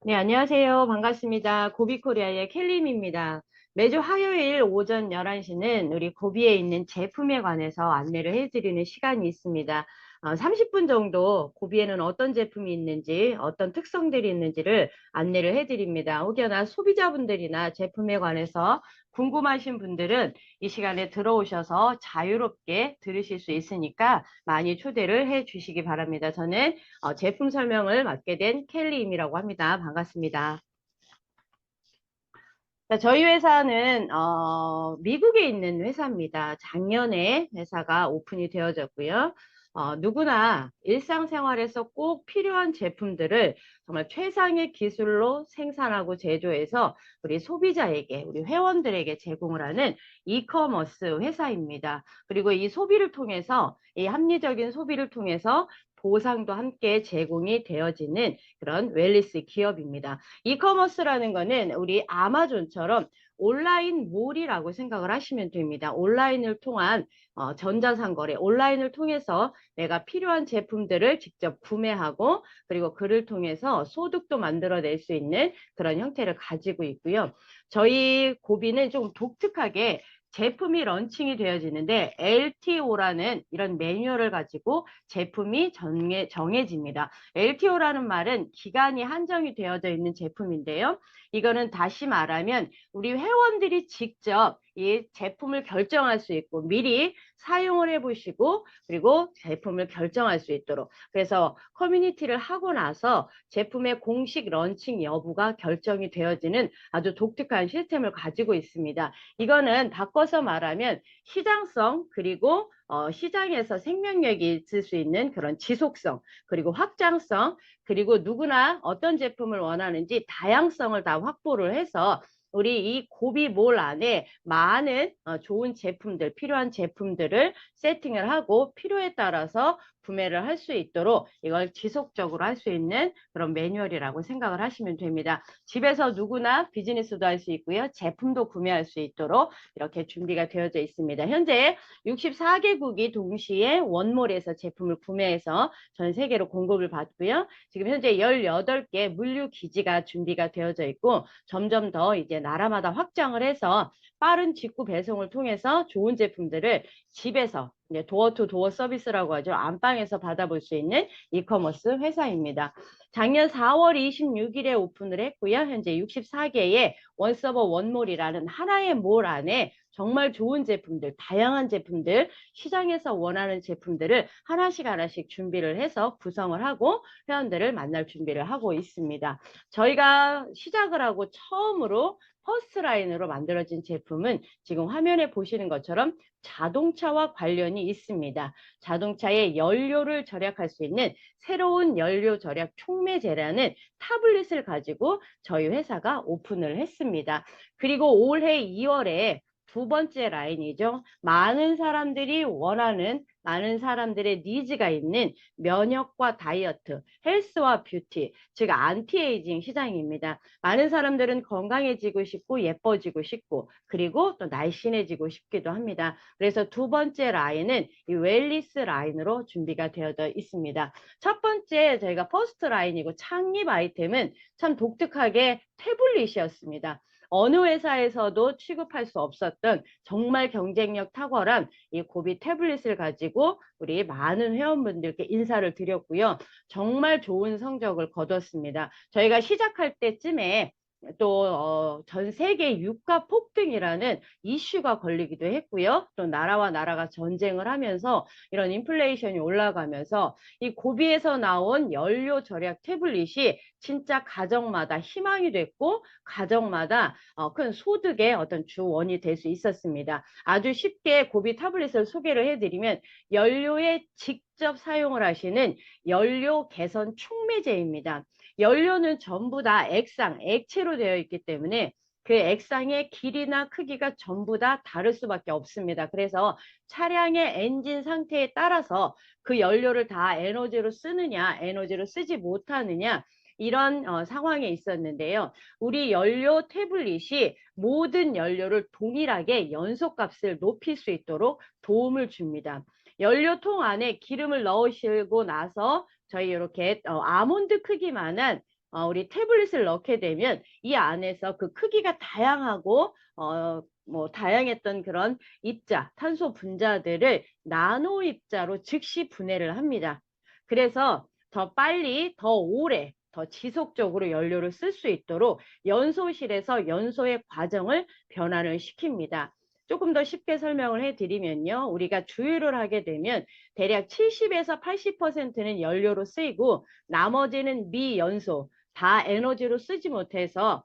네, 안녕하세요. 반갑습니다. 고비코리아의 켈림입니다. 매주 화요일 오전 11시는 우리 고비에 있는 제품에 관해서 안내를 해드리는 시간이 있습니다. 30분 정도 고비에는 어떤 제품이 있는지, 어떤 특성들이 있는지를 안내를 해드립니다. 혹여나 소비자분들이나 제품에 관해서 궁금하신 분들은 이 시간에 들어오셔서 자유롭게 들으실 수 있으니까 많이 초대를 해 주시기 바랍니다. 저는 제품 설명을 맡게 된 켈리임이라고 합니다. 반갑습니다. 자, 저희 회사는 미국에 있는 회사입니다. 작년에 회사가 오픈이 되어졌고요. 누구나 일상생활에서 꼭 필요한 제품들을 정말 최상의 기술로 생산하고 제조해서 우리 소비자에게, 우리 회원들에게 제공을 하는 이커머스 회사입니다. 그리고 이 소비를 통해서, 이 합리적인 소비를 통해서 보상도 함께 제공이 되어지는 그런 웰리스 기업입니다. 이커머스라는 거는 우리 아마존처럼 온라인 몰이라고 생각을 하시면 됩니다. 온라인을 통한 전자상거래, 온라인을 통해서 내가 필요한 제품들을 직접 구매하고 그리고 그를 통해서 소득도 만들어낼 수 있는 그런 형태를 가지고 있고요. 저희 고비는 조금 독특하게 제품이 런칭이 되어지는데 LTO라는 이런 매뉴얼을 가지고 제품이 정해집니다. LTO라는 말은 기간이 한정이 되어져 있는 제품인데요. 이거는 다시 말하면 우리 회원들이 직접 이 제품을 결정할 수 있고 미리 사용을 해보시고 그리고 제품을 결정할 수 있도록 그래서 커뮤니티를 하고 나서 제품의 공식 런칭 여부가 결정이 되어지는 아주 독특한 시스템을 가지고 있습니다. 이거는 바꿔서 말하면 시장성 그리고 시장에서 생명력이 있을 수 있는 그런 지속성 그리고 확장성 그리고 누구나 어떤 제품을 원하는지 다양성을 다 확보를 해서 우리 이 고비몰 안에 많은 좋은 제품들, 필요한 제품들을 세팅을 하고 필요에 따라서 구매를 할 수 있도록 이걸 지속적으로 할 수 있는 그런 매뉴얼이라고 생각을 하시면 됩니다. 집에서 누구나 비즈니스도 할 수 있고요. 제품도 구매할 수 있도록 이렇게 준비가 되어져 있습니다. 현재 64개국이 동시에 원몰에서 제품을 구매해서 전 세계로 공급을 받고요. 지금 현재 18개 물류 기지가 준비가 되어져 있고 점점 더 이제 나라마다 확장을 해서 빠른 직구 배송을 통해서 좋은 제품들을 집에서 이제 도어 투 도어 서비스라고 하죠. 안방에서 받아볼 수 있는 이커머스 회사입니다. 작년 4월 26일에 오픈을 했고요. 현재 64개의 원서버 원몰이라는 하나의 몰 안에 정말 좋은 제품들, 다양한 제품들, 시장에서 원하는 제품들을 하나씩 준비를 해서 구성을 하고 회원들을 만날 준비를 하고 있습니다. 저희가 시작을 하고 처음으로 퍼스트 라인으로 만들어진 제품은 지금 화면에 보시는 것처럼 자동차와 관련이 있습니다. 자동차의 연료를 절약할 수 있는 새로운 연료 절약 촉매제라는 타블릿을 가지고 저희 회사가 오픈을 했습니다. 그리고 올해 2월에 두 번째 라인이죠. 많은 사람들이 원하는 많은 사람들의 니즈가 있는 면역과 다이어트, 헬스와 뷰티, 즉 안티에이징 시장입니다. 많은 사람들은 건강해지고 싶고 예뻐지고 싶고 그리고 또 날씬해지고 싶기도 합니다. 그래서 두 번째 라인은 이 웰리스 라인으로 준비가 되어 있습니다. 첫 번째 저희가 퍼스트 라인이고 창립 아이템은 참 독특하게 태블릿이었습니다. 어느 회사에서도 취급할 수 없었던 정말 경쟁력 탁월한 이 고비 태블릿을 가지고 우리 많은 회원분들께 인사를 드렸고요. 정말 좋은 성적을 거뒀습니다. 저희가 시작할 때쯤에 또 전 세계 유가 폭등이라는 이슈가 걸리기도 했고요. 또 나라와 나라가 전쟁을 하면서 이런 인플레이션이 올라가면서 이 고비에서 나온 연료 절약 태블릿이 진짜 가정마다 희망이 됐고 가정마다 큰 소득의 어떤 주원이 될 수 있었습니다. 아주 쉽게 고비 타블릿을 소개를 해드리면 연료에 직접 사용을 하시는 연료 개선 촉매제입니다. 연료는 전부 다 액상, 액체로 되어 있기 때문에 그 액상의 길이나 크기가 전부 다 다를 수밖에 없습니다. 그래서 차량의 엔진 상태에 따라서 그 연료를 다 에너지로 쓰느냐, 에너지로 쓰지 못하느냐, 이런 상황에 있었는데요. 우리 연료 태블릿이 모든 연료를 동일하게 연소값을 높일 수 있도록 도움을 줍니다. 연료통 안에 기름을 넣으시고 나서 저희 이렇게 아몬드 크기만한 우리 태블릿을 넣게 되면 이 안에서 그 크기가 다양하고 뭐 다양했던 그런 입자, 탄소 분자들을 나노 입자로 즉시 분해를 합니다. 그래서 더 빨리, 더 오래, 더 지속적으로 연료를 쓸 수 있도록 연소실에서 연소의 과정을 변화를 시킵니다. 조금 더 쉽게 설명을 해드리면요. 우리가 주유를 하게 되면 대략 70에서 80%는 연료로 쓰이고 나머지는 미연소, 다 에너지로 쓰지 못해서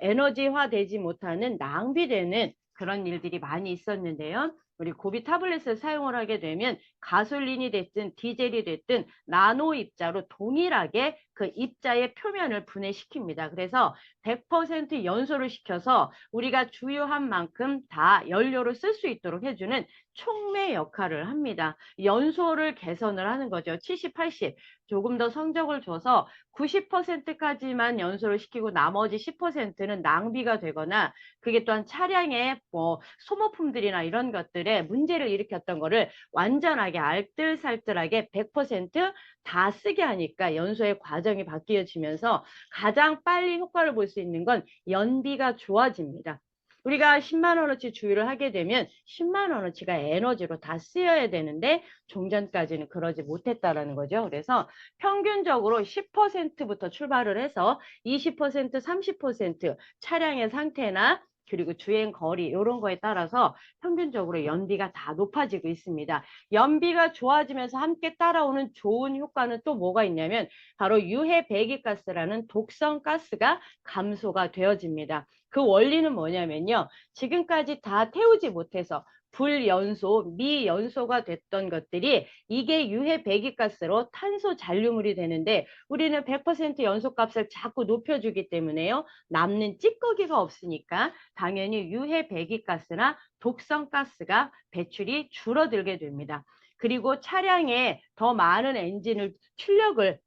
에너지화 되지 못하는 낭비되는 그런 일들이 많이 있었는데요. 우리 고비 타블렛을 사용을 하게 되면 가솔린이 됐든 디젤이 됐든 나노 입자로 동일하게 그 입자의 표면을 분해시킵니다. 그래서 100% 연소를 시켜서 우리가 주유한 만큼 다 연료를 쓸 수 있도록 해주는 촉매 역할을 합니다. 연소를 개선을 하는 거죠. 70, 80 조금 더 성적을 줘서 90%까지만 연소를 시키고 나머지 10%는 낭비가 되거나 그게 또한 차량의 뭐 소모품들이나 이런 것들에 문제를 일으켰던 거를 완전하게 알뜰살뜰하게 100%다 쓰게 하니까 연소의 과정이 바뀌어지면서 가장 빨리 효과를 볼 수 있는 건 연비가 좋아집니다. 우리가 10만 원어치 주유를 하게 되면 10만 원어치가 에너지로 다 쓰여야 되는데 종전까지는 그러지 못했다라는 거죠. 그래서 평균적으로 10%부터 출발을 해서 20%, 30% 차량의 상태나 그리고 주행 거리 이런 거에 따라서 평균적으로 연비가 다 높아지고 있습니다. 연비가 좋아지면서 함께 따라오는 좋은 효과는 또 뭐가 있냐면 바로 유해 배기가스라는 독성 가스가 감소가 되어집니다. 그 원리는 뭐냐면요. 지금까지 다 태우지 못해서 불연소, 미연소가 됐던 것들이 이게 유해 배기가스로 탄소 잔류물이 되는데 우리는 100% 연소값을 자꾸 높여주기 때문에요. 남는 찌꺼기가 없으니까 당연히 유해 배기가스나 독성가스가 배출이 줄어들게 됩니다. 그리고 차량에 더 많은 엔진을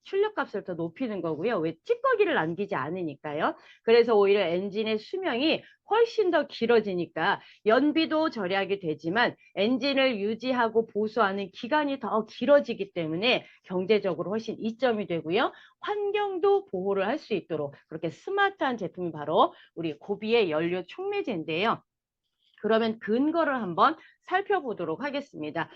출력값을 더 높이는 거고요. 왜 찌꺼기를 남기지 않으니까요. 그래서 오히려 엔진의 수명이 훨씬 더 길어지니까 연비도 절약이 되지만 엔진을 유지하고 보수하는 기간이 더 길어지기 때문에 경제적으로 훨씬 이점이 되고요. 환경도 보호를 할 수 있도록 그렇게 스마트한 제품이 바로 우리 고비의 연료 촉매제인데요. 그러면 근거를 한번 살펴보도록 하겠습니다.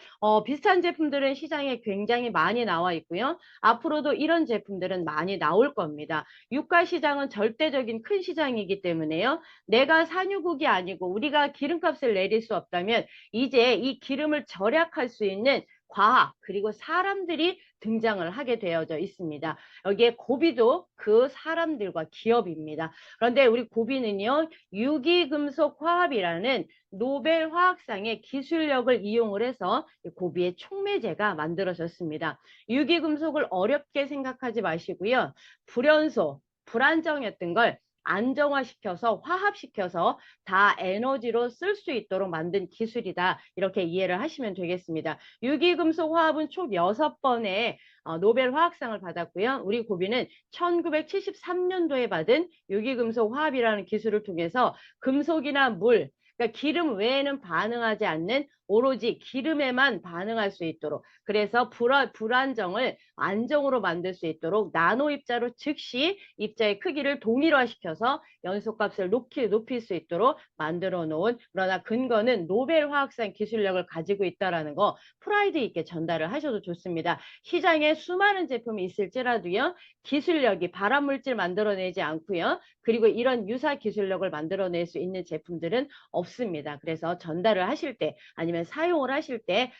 비슷한 제품들은 시장에 굉장히 많이 나와 있고요. 앞으로도 이런 제품들은 많이 나올 겁니다. 유가 시장은 절대적인 큰 시장이기 때문에요. 내가 산유국이 아니고 우리가 기름값을 내릴 수 없다면 이제 이 기름을 절약할 수 있는 과학 그리고 사람들이 등장을 하게 되어져 있습니다. 여기에 고비도 그 사람들과 기업입니다. 그런데 우리 고비는요. 유기금속 화합이라는 노벨 화학상의 기술력을 이용을 해서 고비의 촉매제가 만들어졌습니다. 유기금속을 어렵게 생각하지 마시고요. 불연소, 불안정했던 걸 안정화시켜서 화합시켜서 다 에너지로 쓸 수 있도록 만든 기술이다. 이렇게 이해를 하시면 되겠습니다. 유기금속 화합은 총 6번의 노벨 화학상을 받았고요. 우리 고비는 1973년도에 받은 유기금속 화합이라는 기술을 통해서 금속이나 물, 그러니까 기름 외에는 반응하지 않는 오로지 기름에만 반응할 수 있도록 그래서 불안정을 안정으로 만들 수 있도록 나노 입자로 즉시 입자의 크기를 동일화시켜서 연소값을 높일 수 있도록 만들어 놓은 그러나 근거는 노벨 화학상 기술력을 가지고 있다는 거 프라이드 있게 전달을 하셔도 좋습니다. 시장에 수많은 제품이 있을지라도요. 기술력이 발암물질 만들어내지 않고요. 그리고 이런 유사 기술력을 만들어낼 수 있는 제품들은 없습니다. 그래서 전달을 하실 때 아니면 사용을 하실 때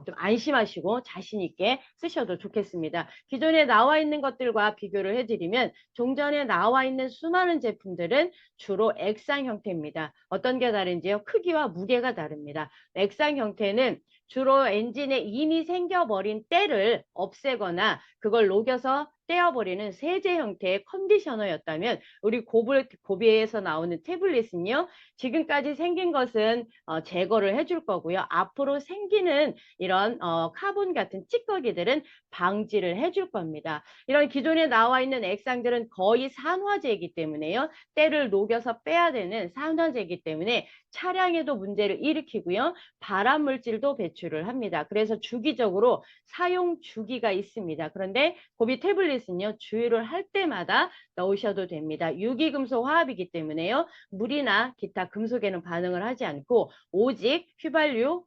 좀 안심하시고 자신 있게 쓰셔도 좋겠습니다. 기존에 나와 있는 것들과 비교를 해드리면 종전에 나와 있는 수많은 제품들은 주로 액상 형태입니다. 어떤 게 다른지요? 크기와 무게가 다릅니다. 액상 형태는 주로 엔진에 이미 생겨버린 때를 없애거나 그걸 녹여서 떼어버리는 세제 형태의 컨디셔너였다면 우리 고비에서 나오는 태블릿은요. 지금까지 생긴 것은 제거를 해줄 거고요. 앞으로 생기는 이런 카본 같은 찌꺼기들은 방지를 해줄 겁니다. 이런 기존에 나와 있는 액상들은 거의 산화제이기 때문에요. 때를 녹여서 빼야 되는 산화제이기 때문에 차량에도 문제를 일으키고요. 발암물질도 배출 배출을 합니다. 그래서 주기적으로 사용 주기가 있습니다. 그런데 고비 태블릿은요, 주유를 할 때마다 넣으셔도 됩니다. 유기금속 화합이기 때문에요, 물이나 기타 금속에는 반응을 하지 않고 오직 휘발유,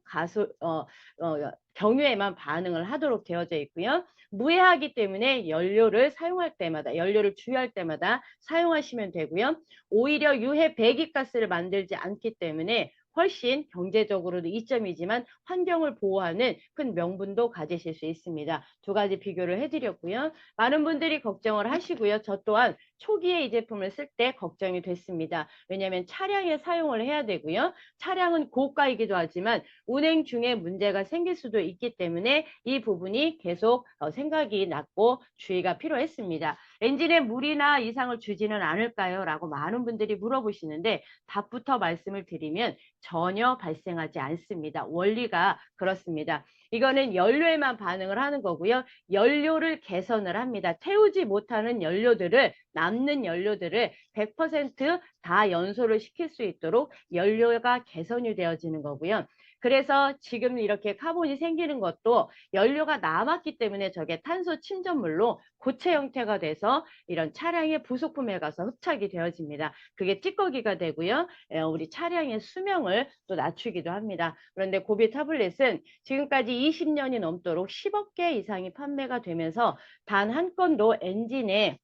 경유에만 반응을 하도록 되어져 있고요. 무해하기 때문에 연료를 사용할 때마다, 연료를 주유할 때마다 사용하시면 되고요. 오히려 유해 배기가스를 만들지 않기 때문에 훨씬 경제적으로도 이점이지만 환경을 보호하는 큰 명분도 가지실 수 있습니다. 두 가지 비교를 해드렸고요. 많은 분들이 걱정을 하시고요. 저 또한 초기에 이 제품을 쓸 때 걱정이 됐습니다. 왜냐하면 차량에 사용을 해야 되고요. 차량은 고가이기도 하지만 운행 중에 문제가 생길 수도 있기 때문에 이 부분이 계속 생각이 났고 주의가 필요했습니다. 엔진에 물이나 이상을 주지는 않을까요? 라고 많은 분들이 물어보시는데 답부터 말씀을 드리면 전혀 발생하지 않습니다. 원리가 그렇습니다. 이거는 연료에만 반응을 하는 거고요. 연료를 개선을 합니다. 태우지 못하는 연료들을, 남는 연료들을 100%다 연소를 시킬 수 있도록 연료가 개선이 되어지는 거고요. 그래서 지금 이렇게 카본이 생기는 것도 연료가 남았기 때문에 저게 탄소 침전물로 고체 형태가 돼서 이런 차량의 부속품에 가서 흡착이 되어집니다. 그게 찌꺼기가 되고요. 우리 차량의 수명을 또 낮추기도 합니다. 그런데 고비 타블렛은 지금까지 20년이 넘도록 10억 개 이상이 판매가 되면서 단 한 건도 엔진에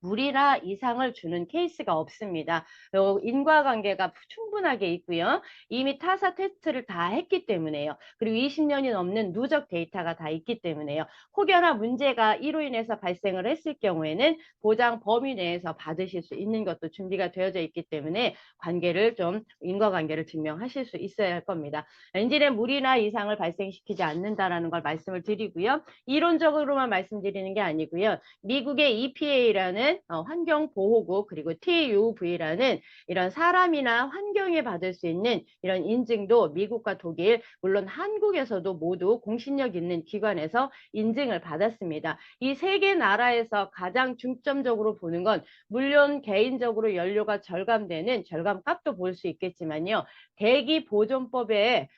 물이나 이상을 주는 케이스가 없습니다. 인과관계가 충분하게 있고요. 이미 타사 테스트를 다 했기 때문에요. 그리고 20년이 넘는 누적 데이터가 다 있기 때문에요. 혹여나 문제가 이로 인해서 발생을 했을 경우에는 보장 범위 내에서 받으실 수 있는 것도 준비가 되어져 있기 때문에 인과관계를 증명하실 수 있어야 할 겁니다. 엔진에 물이나 이상을 발생시키지 않는다라는 걸 말씀을 드리고요. 이론적으로만 말씀드리는 게 아니고요. 미국의 EPA라는 환경보호국, 그리고 TUV라는 이런 사람이나 환경에 받을 수 있는 이런 인증도 미국과 독일, 물론 한국에서도 모두 공신력 있는 기관에서 인증을 받았습니다. 이 세 개 나라에서 가장 중점적으로 보는 건 물론 개인적으로 연료가 절감되는 절감값도 볼 수 있겠지만요. 대기보존법에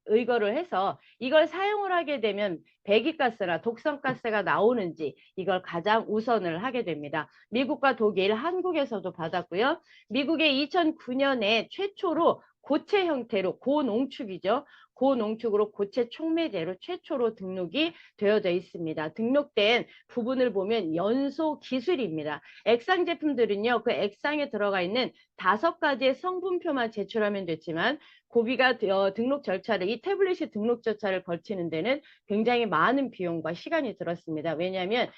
의거를 해서 이걸 사용을 하게 되면 배기가스나 독성가스가 나오는지 이걸 가장 우선을 하게 됩니다. 미국과 독일, 한국에서도 받았고요. 미국의 2009년에 최초로 고체 형태로 고농축이죠. 고농축으로 고체 촉매제로 최초로 등록이 되어져 있습니다. 등록된 부분을 보면 연소 기술입니다. 액상 제품들은요, 그 액상에 들어가 있는 5가지의 성분표만 제출하면 됐지만 고비가 등록 절차를, 이 태블릿이 등록 절차를 거치는 데는 굉장히 많은 비용과 시간이 들었습니다. 왜냐하면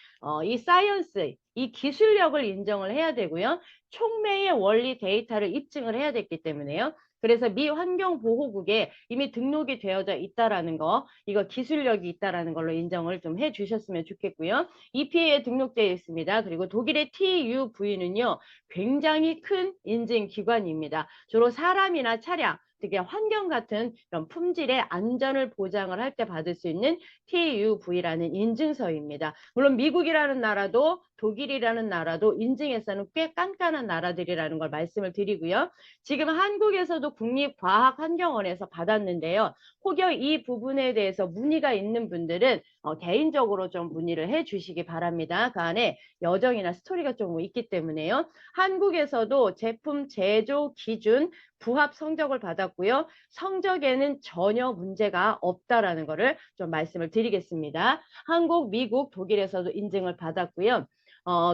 이 사이언스, 이 기술력을 인정을 해야 되고요. 촉매의 원리 데이터를 입증을 해야 됐기 때문에요. 그래서 미 환경보호국에 이미 등록이 되어져 있다라는 거, 이거 기술력이 있다라는 걸로 인정을 좀 해주셨으면 좋겠고요. EPA에 등록되어 있습니다. 그리고 독일의 TUV는요, 굉장히 큰 인증 기관입니다. 주로 사람이나 차량, 특히 환경 같은 이런 품질의 안전을 보장을 할 때 받을 수 있는 TUV라는 인증서입니다. 물론 미국이라는 나라도 독일이라는 나라도 인증에서는 꽤 깐깐한 나라들이라는 걸 말씀을 드리고요. 지금 한국에서도 국립과학환경원에서 받았는데요. 혹여 이 부분에 대해서 문의가 있는 분들은 개인적으로 좀 문의를 해주시기 바랍니다. 그 안에 여정이나 스토리가 좀 있기 때문에요. 한국에서도 제품 제조 기준 부합 성적을 받았고요. 성적에는 전혀 문제가 없다라는 것을 좀 말씀을 드리겠습니다. 한국, 미국, 독일에서도 인증을 받았고요.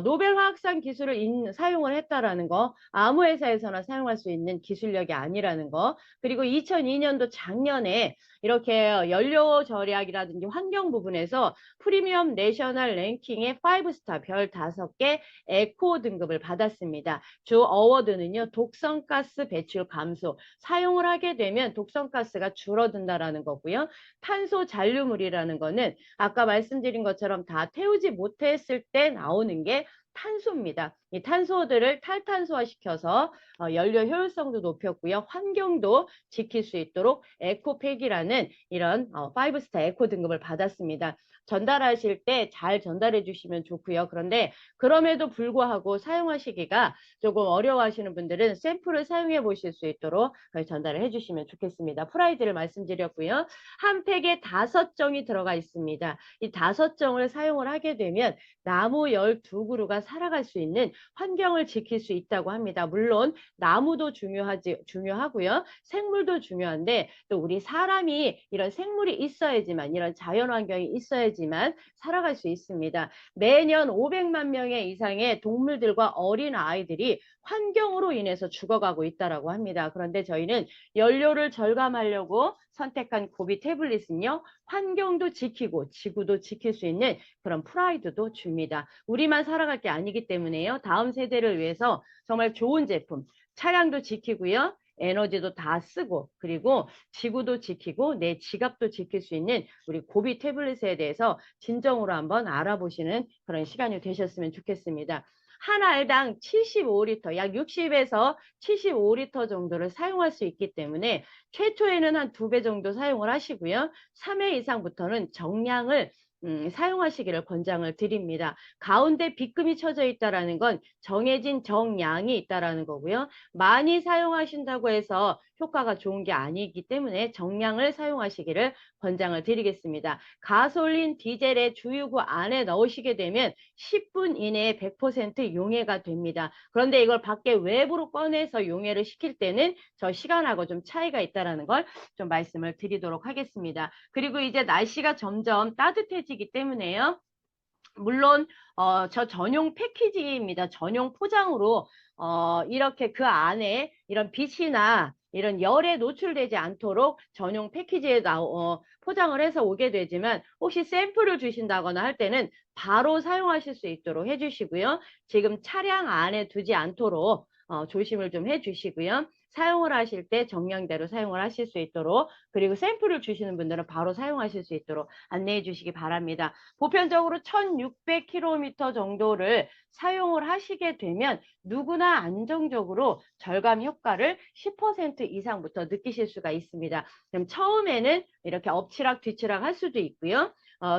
노벨 화학상 기술을 사용을 했다라는 거, 아무 회사에서나 사용할 수 있는 기술력이 아니라는 거, 그리고 2002년도 작년에 이렇게 연료 절약이라든지 환경 부분에서 프리미엄 내셔널 랭킹의 5스타 별 5개 에코 등급을 받았습니다. 주 어워드는요, 독성가스 배출 감소, 사용을 하게 되면 독성가스가 줄어든다라는 거고요. 탄소 잔류물이라는 거는 아까 말씀드린 것처럼 다 태우지 못했을 때 나오는 게 탄소입니다. 이 탄소들을 탈탄소화시켜서 연료 효율성도 높였고요. 환경도 지킬 수 있도록 에코팩이라는 이런 5스타 에코 등급을 받았습니다. 전달하실 때 잘 전달해 주시면 좋고요. 그런데 그럼에도 불구하고 사용하시기가 조금 어려워하시는 분들은 샘플을 사용해 보실 수 있도록 전달을 해 주시면 좋겠습니다. 프라이드를 말씀드렸고요. 한 팩에 5정이 들어가 있습니다. 이 5정을 사용을 하게 되면 나무 12그루가 살아갈 수 있는 환경을 지킬 수 있다고 합니다. 물론 나무도 중요하고요. 생물도 중요한데 또 우리 사람이 이런 생물이 있어야지만 이런 자연 환경이 있어야지만 살아갈 수 있습니다. 매년 500만 명의 이상의 동물들과 어린 아이들이 환경으로 인해서 죽어가고 있다라고 합니다. 그런데 저희는 연료를 절감하려고 선택한 고비 태블릿은요. 환경도 지키고 지구도 지킬 수 있는 그런 프라이드도 줍니다. 우리만 살아갈 게 아니기 때문에요. 다음 세대를 위해서 정말 좋은 제품, 차량도 지키고요. 에너지도 다 쓰고 그리고 지구도 지키고 내 지갑도 지킬 수 있는 우리 고비 태블릿에 대해서 진정으로 한번 알아보시는 그런 시간이 되셨으면 좋겠습니다. 한 알당 75리터, 약 60에서 75리터 정도를 사용할 수 있기 때문에 최초에는 한 2배 정도 사용을 하시고요. 3회 이상부터는 정량을 사용하시기를 권장을 드립니다. 가운데 빗금이 쳐져 있다라는 건 정해진 정량이 있다라는 거고요. 많이 사용하신다고 해서 효과가 좋은 게 아니기 때문에 정량을 사용하시기를 권장을 드리겠습니다. 가솔린, 디젤의 주유구 안에 넣으시게 되면 10분 이내에 100% 용해가 됩니다. 그런데 이걸 밖에 외부로 꺼내서 용해를 시킬 때는 저 시간하고 좀 차이가 있다라는 걸 좀 말씀을 드리도록 하겠습니다. 그리고 이제 날씨가 점점 따뜻해지기 때문에요. 물론 저 전용 패키지입니다. 전용 포장으로 이렇게 그 안에 이런 빛이나 이런 열에 노출되지 않도록 전용 패키지에 포장을 해서 오게 되지만 혹시 샘플을 주신다거나 할 때는 바로 사용하실 수 있도록 해주시고요. 지금 차량 안에 두지 않도록 조심을 좀 해주시고요. 사용을 하실 때 정량대로 사용을 하실 수 있도록 그리고 샘플을 주시는 분들은 바로 사용하실 수 있도록 안내해 주시기 바랍니다. 보편적으로 1600km 정도를 사용을 하시게 되면 누구나 안정적으로 절감 효과를 10% 이상부터 느끼실 수가 있습니다. 그럼 처음에는 이렇게 엎치락 뒤치락 할 수도 있고요.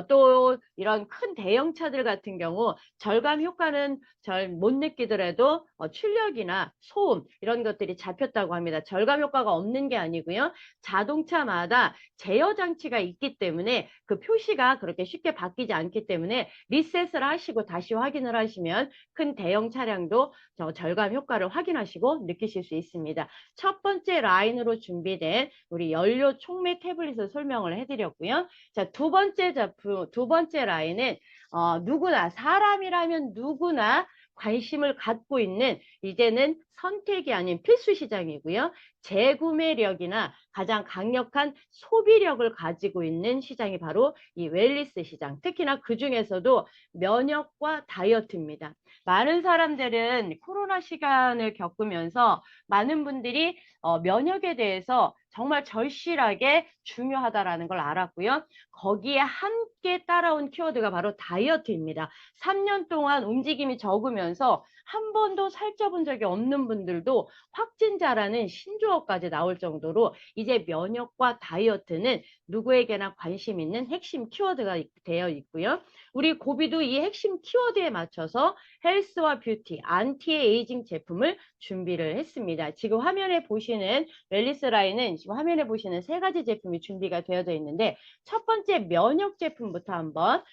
또 이런 큰 대형차들 같은 경우 절감 효과는 잘 못 느끼더라도 출력이나 소음 이런 것들이 잡혔다고 합니다. 절감 효과가 없는 게 아니고요. 자동차마다 제어 장치가 있기 때문에 그 표시가 그렇게 쉽게 바뀌지 않기 때문에 리셋을 하시고 다시 확인을 하시면 큰 대형 차량도 저 절감 효과를 확인하시고 느끼실 수 있습니다. 첫 번째 라인으로 준비된 우리 연료 촉매 태블릿을 설명을 해드렸고요. 자, 두 번째 라인은 누구나 사람이라면 누구나 관심을 갖고 있는 이제는 선택이 아닌 필수 시장이고요. 재구매력이나 가장 강력한 소비력을 가지고 있는 시장이 바로 이 웰니스 시장. 특히나 그중에서도 면역과 다이어트입니다. 많은 사람들은 코로나 시간을 겪으면서 많은 분들이 면역에 대해서 정말 절실하게 중요하다라는 걸 알았고요. 거기에 함께 따라온 키워드가 바로 다이어트입니다. 3년 동안 움직임이 적으면서 한 번도 살쪄본 적이 없는 분들도 확진자라는 신조어까지 나올 정도로 이제 면역과 다이어트는 누구에게나 관심 있는 핵심 키워드가 되어 있고요. 우리 고비도 이 핵심 키워드에 맞춰서 헬스와 뷰티, 안티에이징 제품을 준비를 했습니다. 지금 화면에 보시는 웰니스 라인은 지금 화면에 보시는 3가지 제품이 준비가 되어져 있는데 첫 번째 면역 제품부터 한번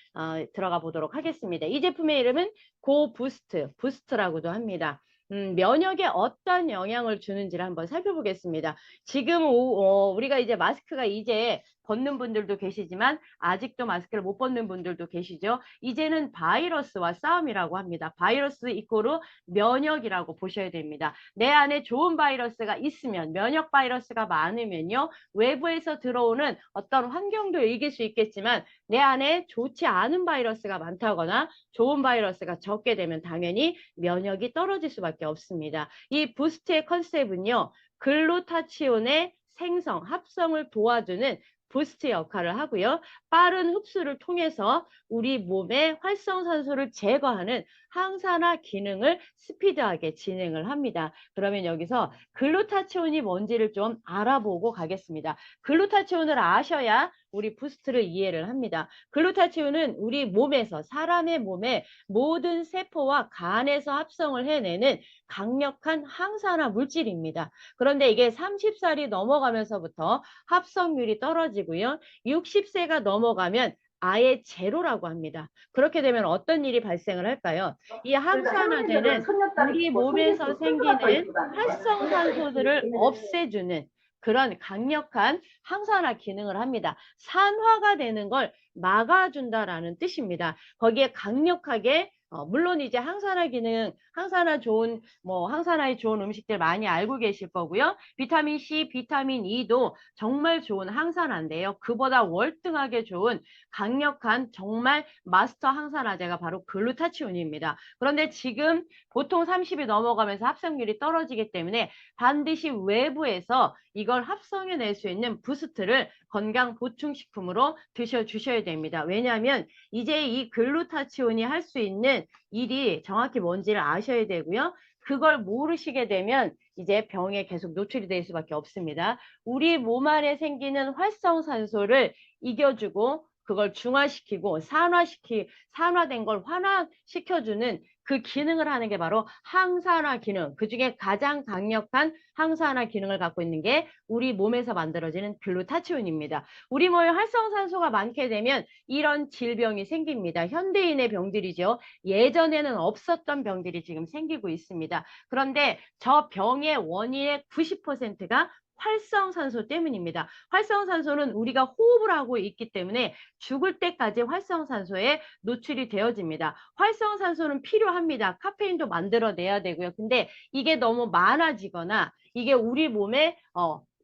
들어가 보도록 하겠습니다. 이 제품의 이름은 고부스트, 부스트라고도 합니다. 면역에 어떤 영향을 주는지를 한번 살펴보겠습니다. 지금 우리가 이제 마스크가 이제 벗는 분들도 계시지만 아직도 마스크를 못 벗는 분들도 계시죠. 이제는 바이러스와 싸움이라고 합니다. 바이러스 이꼬르 면역이라고 보셔야 됩니다. 내 안에 좋은 바이러스가 있으면 면역 바이러스가 많으면요. 외부에서 들어오는 어떤 환경도 이길 수 있겠지만 내 안에 좋지 않은 바이러스가 많다거나 좋은 바이러스가 적게 되면 당연히 면역이 떨어질 수밖에 없습니다. 이 부스트의 컨셉은요. 글루타치온의 생성, 합성을 도와주는 부스트 역할을 하고요. 빠른 흡수를 통해서 우리 몸의 활성산소를 제거하는 항산화 기능을 스피드하게 진행을 합니다. 그러면 여기서 글루타치온이 뭔지를 좀 알아보고 가겠습니다. 글루타치온을 아셔야 우리 부스트를 이해를 합니다. 글루타치온은 우리 몸에서 사람의 몸의 모든 세포와 간에서 합성을 해내는 강력한 항산화 물질입니다. 그런데 이게 30살이 넘어가면서부터 합성률이 떨어지고요. 60세가 넘어가면 아예 제로라고 합니다. 그렇게 되면 어떤 일이 발생을 할까요? 이 항산화제는 우리 몸에서 생기는 활성산소들을 없애주는 그런 강력한 항산화 기능을 합니다. 산화가 되는 걸 막아준다라는 뜻입니다. 거기에 강력하게 물론 이제 항산화 기능, 항산화 좋은 항산화에 좋은 음식들 많이 알고 계실 거고요. 비타민 C, 비타민 E도 정말 좋은 항산화인데요. 그보다 월등하게 좋은 강력한 정말 마스터 항산화제가 바로 글루타치온입니다. 그런데 지금 보통 30이 넘어가면서 합성률이 떨어지기 때문에 반드시 외부에서 이걸 합성해낼 수 있는 부스트를 건강 보충식품으로 드셔주셔야 됩니다. 왜냐하면 이제 이 글루타치온이 할 수 있는 일이 정확히 뭔지를 아셔야 되고요. 그걸 모르시게 되면 이제 병에 계속 노출이 될 수밖에 없습니다. 우리 몸 안에 생기는 활성산소를 이겨주고 그걸 중화시키고 산화된 걸 환화시켜주는 그 기능을 하는 게 바로 항산화 기능. 그중에 가장 강력한 항산화 기능을 갖고 있는 게 우리 몸에서 만들어지는 글루타치온입니다. 우리 몸에 활성산소가 많게 되면 이런 질병이 생깁니다. 현대인의 병들이죠. 예전에는 없었던 병들이 지금 생기고 있습니다. 그런데 저 병의 원인의 90%가 활성산소 때문입니다. 활성산소는 우리가 호흡을 하고 있기 때문에 죽을 때까지 활성산소에 노출이 되어집니다. 활성산소는 필요합니다. 카페인도 만들어내야 되고요. 근데 이게 너무 많아지거나 이게 우리 몸에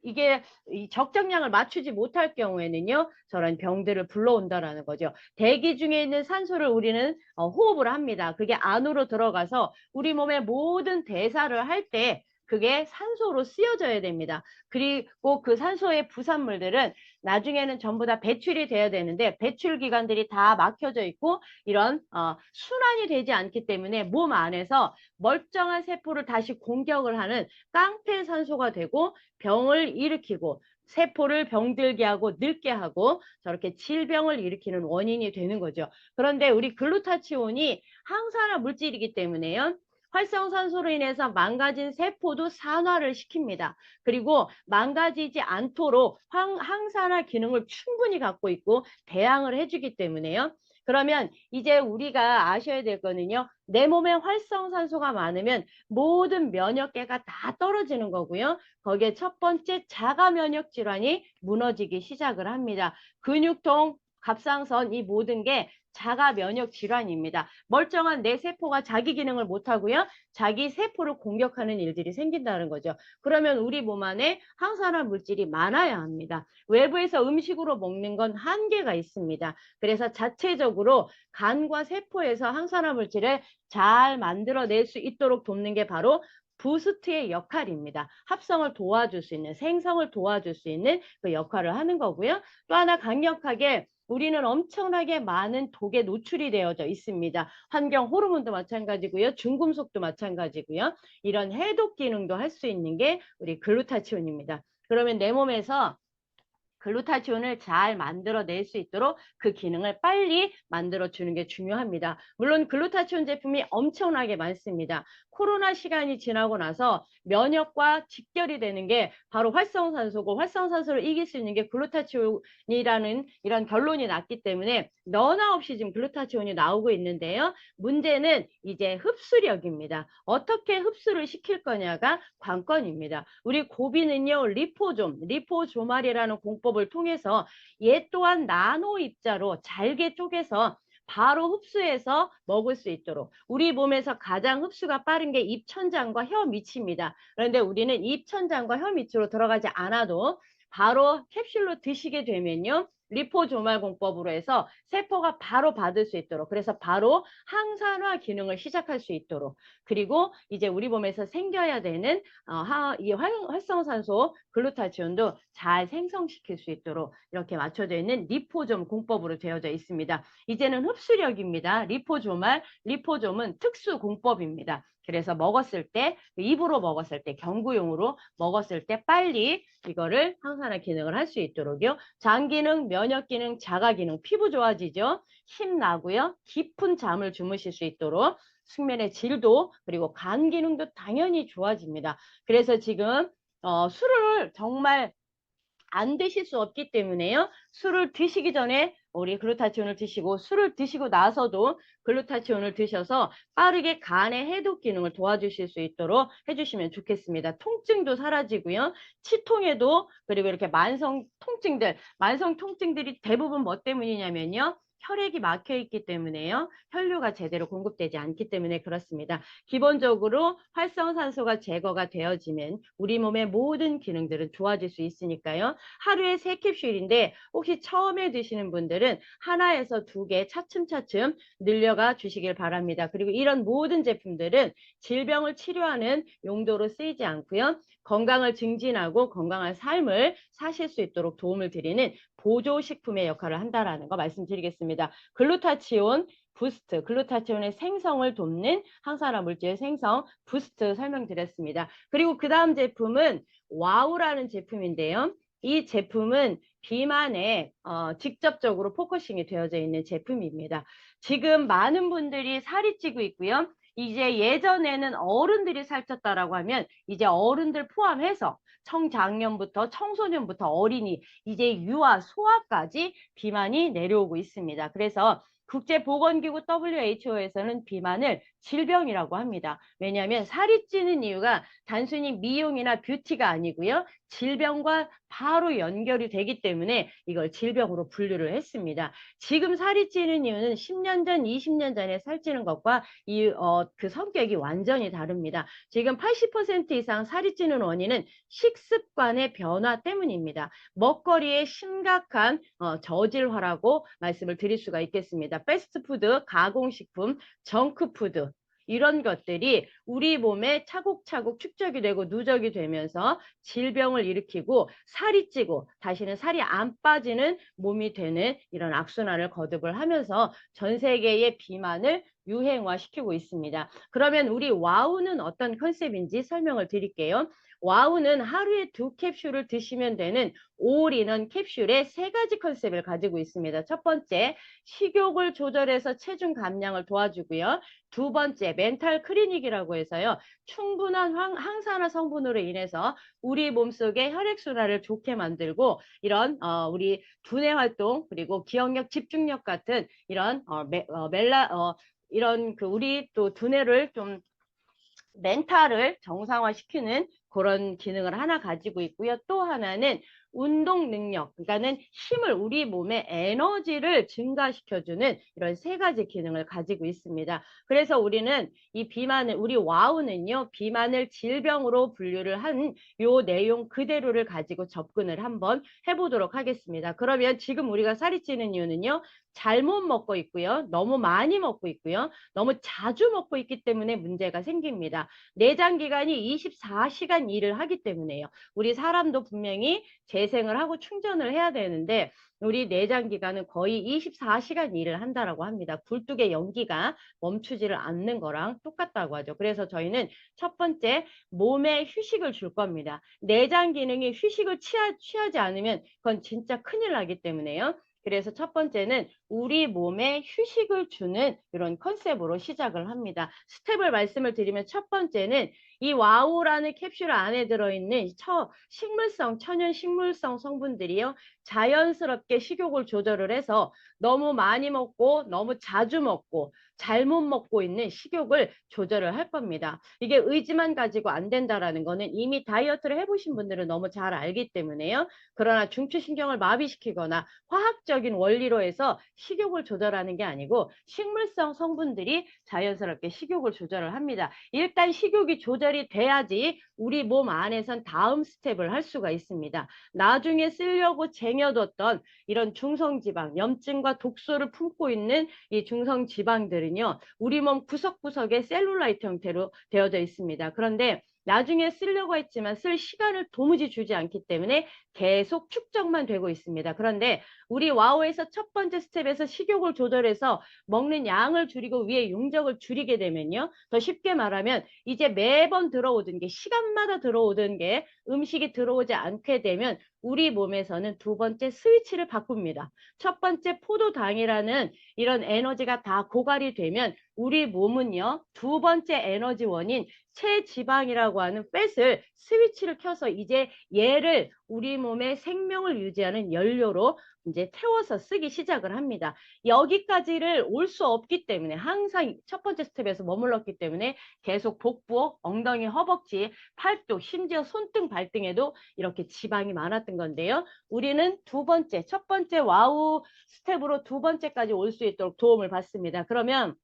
이게 적정량을 맞추지 못할 경우에는요, 저런 병들을 불러온다라는 거죠. 대기 중에 있는 산소를 우리는 호흡을 합니다. 그게 안으로 들어가서 우리 몸의 모든 대사를 할 때 그게 산소로 쓰여져야 됩니다. 그리고 그 산소의 부산물들은 나중에는 전부 다 배출이 돼야 되는데 배출 기관들이 다 막혀져 있고 이런 순환이 되지 않기 때문에 몸 안에서 멀쩡한 세포를 다시 공격을 하는 깡패 산소가 되고 병을 일으키고 세포를 병들게 하고 늙게 하고 저렇게 질병을 일으키는 원인이 되는 거죠. 그런데 우리 글루타치온이 항산화 물질이기 때문에요. 활성산소로 인해서 망가진 세포도 산화를 시킵니다. 그리고 망가지지 않도록 항산화 기능을 충분히 갖고 있고 대항을 해주기 때문에요. 그러면 이제 우리가 아셔야 될 거는요. 내 몸에 활성산소가 많으면 모든 면역계가 다 떨어지는 거고요. 거기에 첫 번째 자가 면역 질환이 무너지기 시작을 합니다. 근육통, 갑상선 이 모든 게 자가 면역 질환입니다. 멀쩡한 내 세포가 자기 기능을 못하고요. 자기 세포를 공격하는 일들이 생긴다는 거죠. 그러면 우리 몸 안에 항산화 물질이 많아야 합니다. 외부에서 음식으로 먹는 건 한계가 있습니다. 그래서 자체적으로 간과 세포에서 항산화 물질을 잘 만들어낼 수 있도록 돕는 게 바로 부스트의 역할입니다. 합성을 도와줄 수 있는, 생성을 도와줄 수 있는 그 역할을 하는 거고요. 또 하나 강력하게 우리는 엄청나게 많은 독에 노출이 되어져 있습니다. 환경 호르몬도 마찬가지고요. 중금속도 마찬가지고요. 이런 해독 기능도 할 수 있는 게 우리 글루타치온입니다. 그러면 내 몸에서 글루타치온을 잘 만들어낼 수 있도록 그 기능을 빨리 만들어주는 게 중요합니다. 물론 글루타치온 제품이 엄청나게 많습니다. 코로나 시간이 지나고 나서 면역과 직결이 되는 게 바로 활성산소고 활성산소를 이길 수 있는 게 글루타치온이라는 이런 결론이 났기 때문에 너나 없이 지금 글루타치온이 나오고 있는데요. 문제는 이제 흡수력입니다. 어떻게 흡수를 시킬 거냐가 관건입니다. 우리 고비는요. 리포조말이라는 공법을 통해서 얘 또한 나노 입자로 잘게 쪼개서 바로 흡수해서 먹을 수 있도록 우리 몸에서 가장 흡수가 빠른 게 입천장과 혀 밑입니다. 그런데 우리는 입천장과 혀 밑으로 들어가지 않아도 바로 캡슐로 드시게 되면요. 리포조말 공법으로 해서 세포가 바로 받을 수 있도록, 그래서 바로 항산화 기능을 시작할 수 있도록, 그리고 이제 우리 몸에서 생겨야 되는 이 활성산소 글루타치온도 잘 생성시킬 수 있도록 이렇게 맞춰져 있는 리포좀 공법으로 되어져 있습니다. 이제는 흡수력입니다. 리포좀은 특수 공법입니다. 그래서 먹었을 때, 입으로 먹었을 때, 경구용으로 먹었을 때 빨리 이거를 항산화 기능을 할 수 있도록요. 장 기능, 면역 기능, 자가 기능, 피부 좋아지죠. 힘 나고요. 깊은 잠을 주무실 수 있도록 숙면의 질도, 그리고 간 기능도 당연히 좋아집니다. 그래서 지금 술을 정말 안 드실 수 없기 때문에요. 술을 드시기 전에 우리 글루타치온을 드시고, 술을 드시고 나서도 글루타치온을 드셔서 빠르게 간의 해독 기능을 도와주실 수 있도록 해주시면 좋겠습니다. 통증도 사라지고요. 치통에도, 그리고 이렇게 만성 통증들이 대부분 뭐 때문이냐면요. 혈액이 막혀 있기 때문에요. 혈류가 제대로 공급되지 않기 때문에 그렇습니다. 기본적으로 활성산소가 제거가 되어지면 우리 몸의 모든 기능들은 좋아질 수 있으니까요. 하루에 3캡슐인데 혹시 처음에 드시는 분들은 하나에서 2개 차츰차츰 늘려가 주시길 바랍니다. 그리고 이런 모든 제품들은 질병을 치료하는 용도로 쓰이지 않고요. 건강을 증진하고 건강한 삶을 사실 수 있도록 도움을 드리는 보조식품의 역할을 한다는 거 말씀드리겠습니다. 글루타치온 부스트, 글루타치온의 생성을 돕는 항산화 물질 생성 부스트 설명드렸습니다. 그리고 그 다음 제품은 와우라는 제품인데요. 이 제품은 비만에 직접적으로 포커싱이 되어져 있는 제품입니다. 지금 많은 분들이 살이 찌고 있고요. 이제 예전에는 어른들이 살쪘다라고 하면 이제 어른들 포함해서 청장년부터 청소년부터 어린이, 이제 유아, 소아까지 비만이 내려오고 있습니다. 그래서 국제보건기구 WHO에서는 비만을 질병이라고 합니다. 왜냐하면 살이 찌는 이유가 단순히 미용이나 뷰티가 아니고요. 질병과 바로 연결이 되기 때문에 이걸 질병으로 분류를 했습니다. 지금 살이 찌는 이유는 10년 전, 20년 전에 살찌는 것과 그 성격이 완전히 다릅니다. 지금 80% 이상 살이 찌는 원인은 식습관의 변화 때문입니다. 먹거리의 심각한 저질화라고 말씀을 드릴 수가 있겠습니다. 패스트푸드, 가공식품, 정크푸드, 이런 것들이 우리 몸에 차곡차곡 축적이 되고 누적이 되면서 질병을 일으키고 살이 찌고 다시는 살이 안 빠지는 몸이 되는 이런 악순환을 거듭을 하면서 전 세계의 비만을 유행화시키고 있습니다. 그러면 우리 와우는 어떤 컨셉인지 설명을 드릴게요. 와우는 하루에 2캡슐을 드시면 되는 올인원 캡슐의 3가지 컨셉을 가지고 있습니다. 첫 번째, 식욕을 조절해서 체중 감량을 도와주고요. 2번째, 멘탈 클리닉이라고 해서요. 충분한 항산화 성분으로 인해서 우리 몸속의 혈액순환을 좋게 만들고 이런 우리 두뇌 활동 그리고 기억력, 집중력 같은 이런 이런 우리 또 두뇌를 좀 멘탈을 정상화시키는 그런 기능을 하나 가지고 있고요. 또 하나는 운동 능력, 그러니까는 힘을, 우리 몸의 에너지를 증가시켜주는 이런 3가지 기능을 가지고 있습니다. 그래서 우리는 우리 와우는요, 비만을 질병으로 분류를 한 요 내용 그대로를 가지고 접근을 한번 해보도록 하겠습니다. 그러면 지금 우리가 살이 찌는 이유는요, 잘못 먹고 있고요, 너무 많이 먹고 있고요, 너무 자주 먹고 있기 때문에 문제가 생깁니다. 내장기관이 24시간 일을 하기 때문에요. 우리 사람도 분명히 재생을 하고 충전을 해야 되는데 우리 내장기관은 거의 24시간 일을 한다라고 합니다. 굴뚝의 연기가 멈추지를 않는 거랑 똑같다고 하죠. 그래서 저희는 첫 번째, 몸에 휴식을 줄 겁니다. 내장 기능이 휴식을 취하지 않으면 그건 진짜 큰일 나기 때문에요. 그래서 첫 번째는 우리 몸에 휴식을 주는 이런 컨셉으로 시작을 합니다. 스텝을 말씀을 드리면 첫 번째는 이 와우라는 캡슐 안에 들어있는 천연 식물성 성분들이요. 자연스럽게 식욕을 조절을 해서 너무 많이 먹고 너무 자주 먹고 잘못 먹고 있는 식욕을 조절을 할 겁니다. 이게 의지만 가지고 안 된다라는 거는 이미 다이어트를 해보신 분들은 너무 잘 알기 때문에요. 그러나 중추신경을 마비시키거나 화학적인 원리로 해서 식욕을 조절하는 게 아니고 식물성 성분들이 자연스럽게 식욕을 조절을 합니다. 일단 식욕이 조절이 돼야지 우리 몸 안에선 다음 스텝을 할 수가 있습니다. 나중에 쓰려고 쟁여뒀던 이런 중성지방, 염증과 독소를 품고 있는 이 중성지방들은요, 우리 몸 구석구석에 셀룰라이트 형태로 되어져 있습니다. 그런데 나중에 쓰려고 했지만 쓸 시간을 도무지 주지 않기 때문에 계속 축적만 되고 있습니다. 그런데 우리 와우에서 첫 번째 스텝에서 식욕을 조절해서 먹는 양을 줄이고 위에 용적을 줄이게 되면요. 더 쉽게 말하면 이제 매번 들어오던 게 시간마다 들어오던 게 음식이 들어오지 않게 되면 우리 몸에서는 두 번째 스위치를 바꿉니다. 첫 번째 포도당이라는 이런 에너지가 다 고갈이 되면 우리 몸은요. 두 번째 에너지원인 체지방이라고 하는 팻을 스위치를 켜서 이제 얘를 우리 몸의 생명을 유지하는 연료로 이제 태워서 쓰기 시작을 합니다. 여기까지를 올 수 없기 때문에 항상 첫 번째 스텝에서 머물렀기 때문에 계속 복부, 엉덩이, 허벅지, 팔뚝, 심지어 손등, 발등에도 이렇게 지방이 많았던 건데요. 우리는 두 번째, 첫 번째 와우 스텝으로 두 번째까지 올 수 있도록 도움을 받습니다. 그러면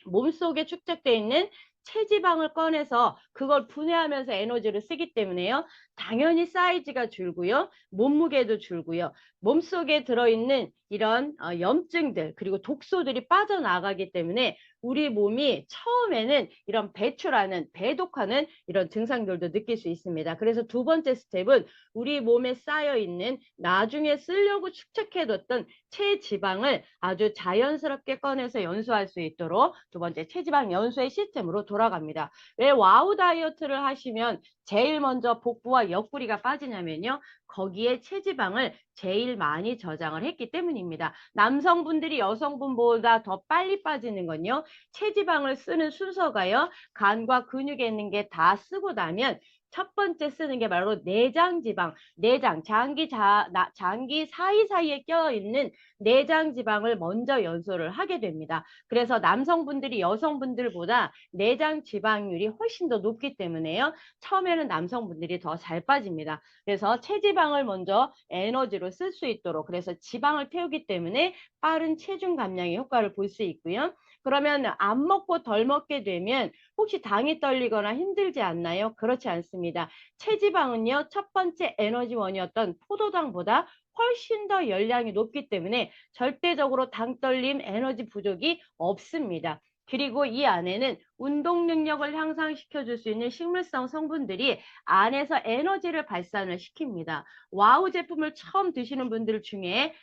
몸속에 축적되어 있는 체지방을 꺼내서 그걸 분해하면서 에너지를 쓰기 때문에요. 당연히 사이즈가 줄고요. 몸무게도 줄고요. 몸속에 들어있는 이런 염증들 그리고 독소들이 빠져나가기 때문에 우리 몸이 처음에는 이런 배출하는 배독하는 이런 증상들도 느낄 수 있습니다. 그래서 두 번째 스텝은 우리 몸에 쌓여있는 나중에 쓰려고 축적해뒀던 체지방을 아주 자연스럽게 꺼내서 연소할 수 있도록 두 번째 체지방 연소의 시스템으로 돌아갑니다. 왜 와우 다이어트를 하시면 제일 먼저 복부와 옆구리가 빠지냐면요. 거기에 체지방을 제일 많이 저장을 했기 때문입니다. 남성분들이 여성분보다 더 빨리 빠지는 건요. 체지방을 쓰는 순서가요. 간과 근육에 있는 게 다 쓰고 나면 첫 번째 쓰는 게 바로 내장지방, 내장, 장기 사이사이에 껴있는 내장지방을 먼저 연소를 하게 됩니다. 그래서 남성분들이 여성분들보다 내장 지방률이 훨씬 더 높기 때문에요. 처음에는 남성분들이 더 잘 빠집니다. 그래서 체지방을 먼저 에너지로 쓸 수 있도록 그래서 지방을 태우기 때문에 빠른 체중 감량의 효과를 볼 수 있고요. 그러면 안 먹고 덜 먹게 되면 혹시 당이 떨리거나 힘들지 않나요? 그렇지 않습니다. 체지방은요, 첫 번째 에너지원이었던 포도당보다 훨씬 더 열량이 높기 때문에 절대적으로 당 떨림, 에너지 부족이 없습니다. 그리고 이 안에는 운동 능력을 향상시켜줄 수 있는 식물성 성분들이 안에서 에너지를 발산을 시킵니다. 와우 제품을 처음 드시는 분들 중에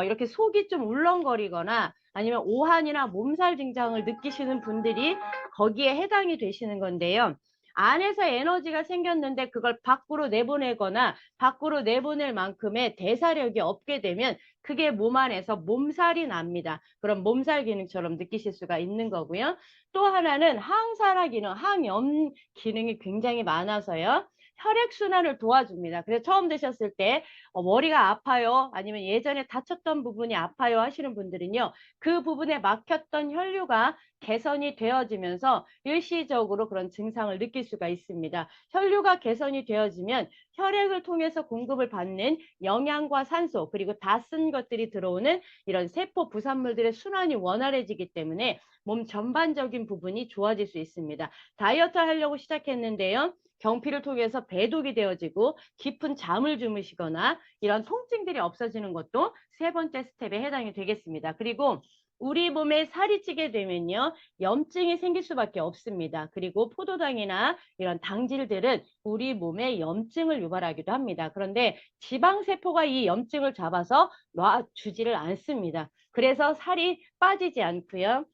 이렇게 속이 좀 울렁거리거나 아니면 오한이나 몸살 증상을 느끼시는 분들이 거기에 해당이 되시는 건데요. 안에서 에너지가 생겼는데 그걸 밖으로 내보내거나 밖으로 내보낼 만큼의 대사력이 없게 되면 그게 몸 안에서 몸살이 납니다. 그럼 몸살 기능처럼 느끼실 수가 있는 거고요. 또 하나는 항산화 기능, 항염 기능이 굉장히 많아서요. 혈액순환을 도와줍니다. 그래서 처음 드셨을 때 머리가 아파요. 아니면 예전에 다쳤던 부분이 아파요 하시는 분들은요. 그 부분에 막혔던 혈류가 개선이 되어지면서 일시적으로 그런 증상을 느낄 수가 있습니다. 혈류가 개선이 되어지면 혈액을 통해서 공급을 받는 영양과 산소 그리고 다 쓴 것들이 들어오는 이런 세포 부산물들의 순환이 원활해지기 때문에 몸 전반적인 부분이 좋아질 수 있습니다. 다이어트 하려고 시작했는데요. 경피를 통해서 배독이 되어지고 깊은 잠을 주무시거나 이런 통증들이 없어지는 것도 세 번째 스텝에 해당이 되겠습니다. 그리고 우리 몸에 살이 찌게 되면요. 염증이 생길 수밖에 없습니다. 그리고 포도당이나 이런 당질들은 우리 몸에 염증을 유발하기도 합니다. 그런데 지방세포가 이 염증을 잡아서 놔주지를 않습니다. 그래서 살이 빠지지 않고요.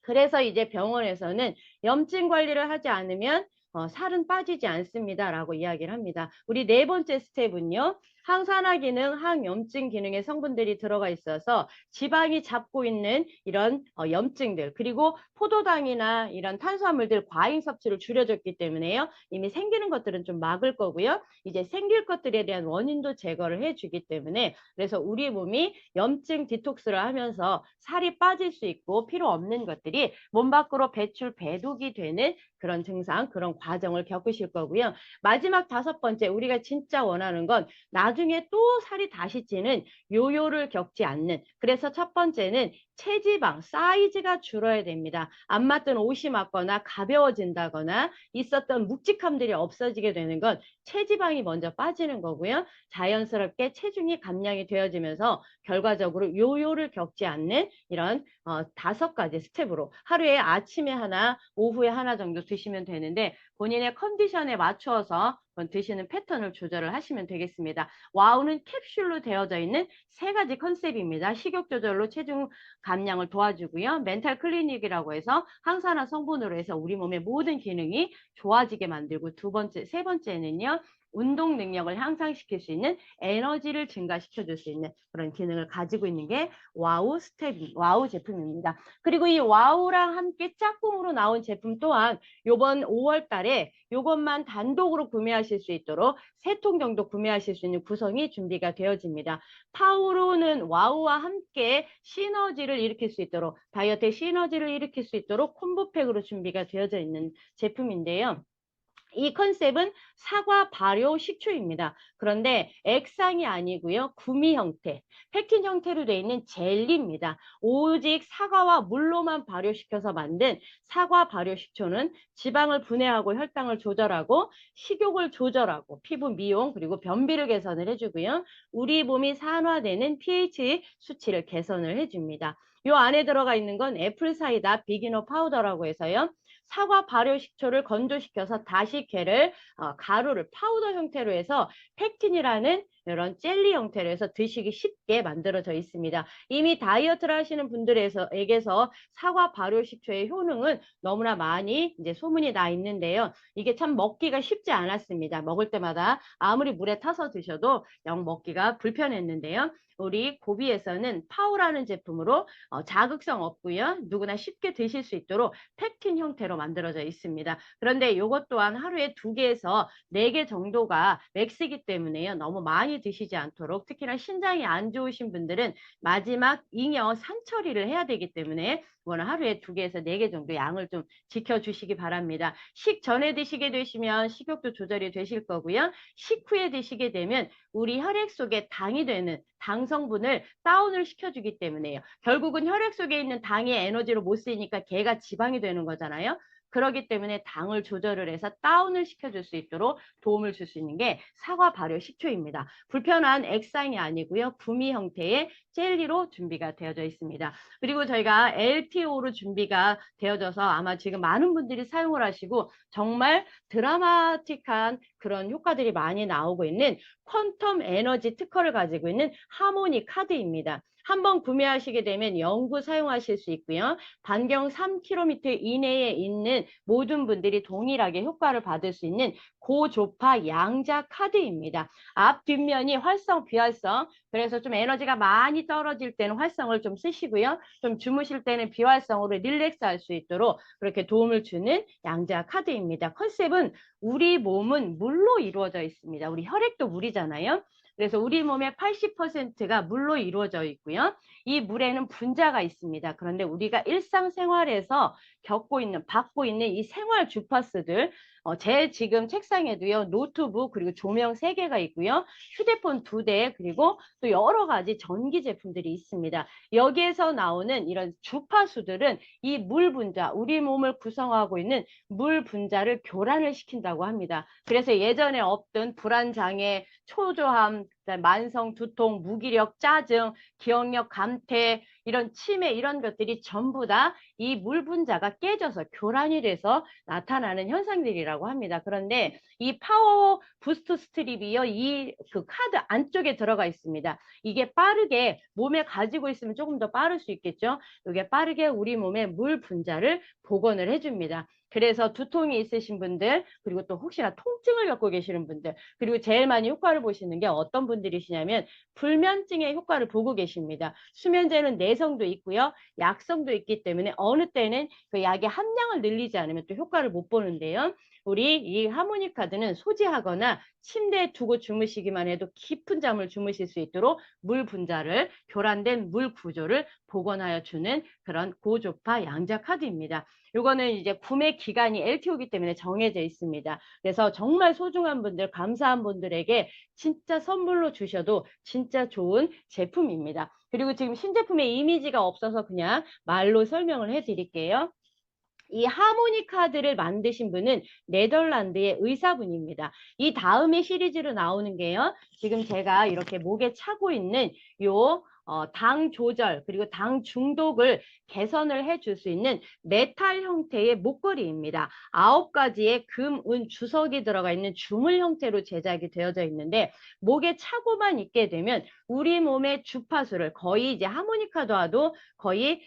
그래서 이제 병원에서는 염증 관리를 하지 않으면 살은 빠지지 않습니다라고 이야기를 합니다. 우리 네 번째 스텝은요. 항산화 기능, 항염증 기능의 성분들이 들어가 있어서 지방이 잡고 있는 이런 염증들 그리고 포도당이나 이런 탄수화물들 과잉 섭취를 줄여줬기 때문에요. 이미 생기는 것들은 좀 막을 거고요. 이제 생길 것들에 대한 원인도 제거를 해주기 때문에 그래서 우리 몸이 염증 디톡스를 하면서 살이 빠질 수 있고 필요 없는 것들이 몸 밖으로 배출 배독이 되는 그런 증상, 그런 과정을 겪으실 거고요. 마지막 다섯 번째, 우리가 진짜 원하는 건 나중에 나중에 또 살이 다시 찌는 요요를 겪지 않는, 그래서 첫 번째는 체지방, 사이즈가 줄어야 됩니다. 안 맞던 옷이 맞거나 가벼워진다거나 있었던 묵직함들이 없어지게 되는 건 체지방이 먼저 빠지는 거고요. 자연스럽게 체중이 감량이 되어지면서 결과적으로 요요를 겪지 않는 이런 5가지 스텝으로 하루에 아침에 하나, 오후에 하나 정도 드시면 되는데 본인의 컨디션에 맞추어서 드시는 패턴을 조절을 하시면 되겠습니다. 와우는 캡슐로 되어져 있는 3가지 컨셉입니다. 식욕 조절로 체중 감량을 도와주고요. 멘탈 클리닉이라고 해서 항산화 성분으로 해서 우리 몸의 모든 기능이 좋아지게 만들고 세 번째는요. 운동 능력을 향상시킬 수 있는 에너지를 증가시켜 줄 수 있는 그런 기능을 가지고 있는 게 와우 제품입니다. 그리고 이 와우랑 함께 짝꿍으로 나온 제품 또한 요번 5월 달에 요것만 단독으로 구매하실 수 있도록 3통 정도 구매하실 수 있는 구성이 준비가 되어집니다. 파우로는 와우와 함께 시너지를 일으킬 수 있도록, 다이어트의 시너지를 일으킬 수 있도록 콤보팩으로 준비가 되어져 있는 제품인데요. 이 컨셉은 사과 발효 식초입니다. 그런데 액상이 아니고요. 구미 형태, 팩틴 형태로 되어 있는 젤리입니다. 오직 사과와 물로만 발효시켜서 만든 사과 발효 식초는 지방을 분해하고 혈당을 조절하고 식욕을 조절하고 피부 미용 그리고 변비를 개선을 해주고요. 우리 몸이 산화되는 pH 수치를 개선을 해줍니다. 이 안에 들어가 있는 건 애플사이다 비기너 파우더라고 해서요. 사과 발효 식초를 건조시켜서 다시 걔를 가루를 파우더 형태로 해서 팩틴이라는 이런 젤리 형태로 해서 드시기 쉽게 만들어져 있습니다. 이미 다이어트를 하시는 분들에게서 사과 발효 식초의 효능은 너무나 많이 이제 소문이 나 있는데요. 이게 참 먹기가 쉽지 않았습니다. 먹을 때마다 아무리 물에 타서 드셔도 영 먹기가 불편했는데요. 우리 고비에서는 파우라는 제품으로 자극성 없고요. 누구나 쉽게 드실 수 있도록 팩틴 형태로 만들어져 있습니다. 그런데 이것 또한 하루에 2개에서 4개 정도가 맥스이기 때문에요. 너무 많이 드시지 않도록, 특히나 신장이 안 좋으신 분들은 마지막 잉여 산처리를 해야 되기 때문에 이거는 하루에 2개에서 4개 정도 양을 좀 지켜주시기 바랍니다. 식전에 드시게 되시면 식욕도 조절이 되실 거고요. 식후에 드시게 되면 우리 혈액 속에 당이 되는 당 성분을 다운을 시켜주기 때문에요. 결국은 혈액 속에 있는 당이 에너지로 못 쓰이니까 걔가 지방이 되는 거잖아요. 그렇기 때문에 당을 조절을 해서 다운을 시켜줄 수 있도록 도움을 줄 수 있는 게 사과 발효 식초입니다. 불편한 액상이 아니고요. 구미 형태의 젤리로 준비가 되어져 있습니다. 그리고 저희가 LTO로 준비가 되어져서 아마 지금 많은 분들이 사용을 하시고 정말 드라마틱한 그런 효과들이 많이 나오고 있는 퀀텀 에너지 특허를 가지고 있는 하모니 카드입니다. 한번 구매하시게 되면 영구 사용하실 수 있고요. 반경 3km 이내에 있는 모든 분들이 동일하게 효과를 받을 수 있는 고조파 양자 카드입니다. 앞 뒷면이 활성 비활성, 그래서 좀 에너지가 많이 떨어질 때는 활성을 좀 쓰시고요. 좀 주무실 때는 비활성으로 릴렉스 할 수 있도록 그렇게 도움을 주는 양자 카드입니다. 컨셉은 우리 몸은 물로 이루어져 있습니다. 우리 혈액도 물이잖아요. 그래서 우리 몸의 80%가 물로 이루어져 있고요. 이 물에는 분자가 있습니다. 그런데 우리가 일상생활에서 받고 있는 이 생활 주파수들, 제 지금 책상에도요, 노트북, 그리고 조명 3개가 있고요. 휴대폰 2대, 그리고 또 여러 가지 전기 제품들이 있습니다. 여기에서 나오는 이런 주파수들은 이 물 분자, 우리 몸을 구성하고 있는 물 분자를 교란을 시킨다고 합니다. 그래서 예전에 없던 불안장애, 초조함, 만성 두통, 무기력, 짜증, 기억력 감퇴, 이런 치매 이런 것들이 전부 다 이 물 분자가 깨져서 교란이 돼서 나타나는 현상들이라고 합니다. 그런데 이 파워 부스트 스트립이요, 이 그 카드 안쪽에 들어가 있습니다. 이게 빠르게 몸에 가지고 있으면 조금 더 빠를 수 있겠죠. 이게 빠르게 우리 몸의 물 분자를 복원을 해줍니다. 그래서 두통이 있으신 분들, 그리고 또 혹시나 통증을 겪고 계시는 분들, 그리고 제일 많이 효과를 보시는 게 어떤 분들이시냐면 불면증의 효과를 보고 계십니다. 수면제는 내성도 있고요. 약성도 있기 때문에 어느 때는 그 약의 함량을 늘리지 않으면 또 효과를 못 보는데요. 우리 이 하모니 카드는 소지하거나 침대에 두고 주무시기만 해도 깊은 잠을 주무실 수 있도록 물 분자를, 교란된 물 구조를 복원하여 주는 그런 고주파 양자 카드입니다. 이거는 이제 구매 기간이 LTO이기 때문에 정해져 있습니다. 그래서 정말 소중한 분들, 감사한 분들에게 진짜 선물로 주셔도 진짜 좋은 제품입니다. 그리고 지금 신제품의 이미지가 없어서 그냥 말로 설명을 해드릴게요. 이 하모니 카드를 만드신 분은 네덜란드의 의사분입니다. 이 다음에 시리즈로 나오는 게요. 지금 제가 이렇게 목에 차고 있는 요 당 조절 그리고 당 중독을 개선을 해줄 수 있는 메탈 형태의 목걸이입니다. 9가지의 금, 은, 주석이 들어가 있는 주물 형태로 제작이 되어져 있는데 목에 차고만 있게 되면 우리 몸의 주파수를 거의 이제 하모니카도와도 거의